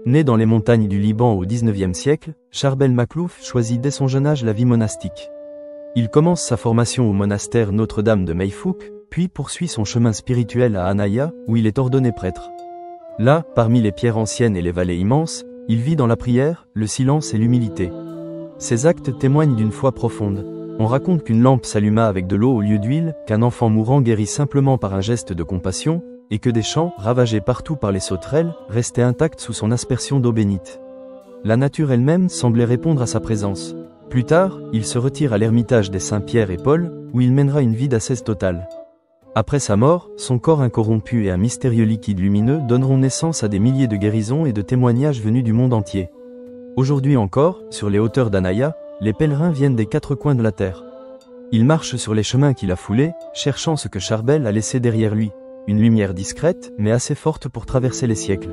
Né dans les montagnes du Liban au XIXe siècle, Charbel Makhlouf choisit dès son jeune âge la vie monastique. Il commence sa formation au monastère Notre-Dame de Mayfouk, puis poursuit son chemin spirituel à Anaya, où il est ordonné prêtre. Là, parmi les pierres anciennes et les vallées immenses, il vit dans la prière, le silence et l'humilité. Ses actes témoignent d'une foi profonde. On raconte qu'une lampe s'alluma avec de l'eau au lieu d'huile, qu'un enfant mourant guérit simplement par un geste de compassion, et que des champs, ravagés partout par les sauterelles, restaient intacts sous son aspersion d'eau bénite. La nature elle-même semblait répondre à sa présence. Plus tard, il se retire à l'ermitage des Saints Pierre et Paul, où il mènera une vie d'ascèse totale. Après sa mort, son corps incorrompu et un mystérieux liquide lumineux donneront naissance à des milliers de guérisons et de témoignages venus du monde entier. Aujourd'hui encore, sur les hauteurs d'Anaya, les pèlerins viennent des quatre coins de la terre. Ils marchent sur les chemins qu'il a foulés, cherchant ce que Charbel a laissé derrière lui, une lumière discrète, mais assez forte pour traverser les siècles.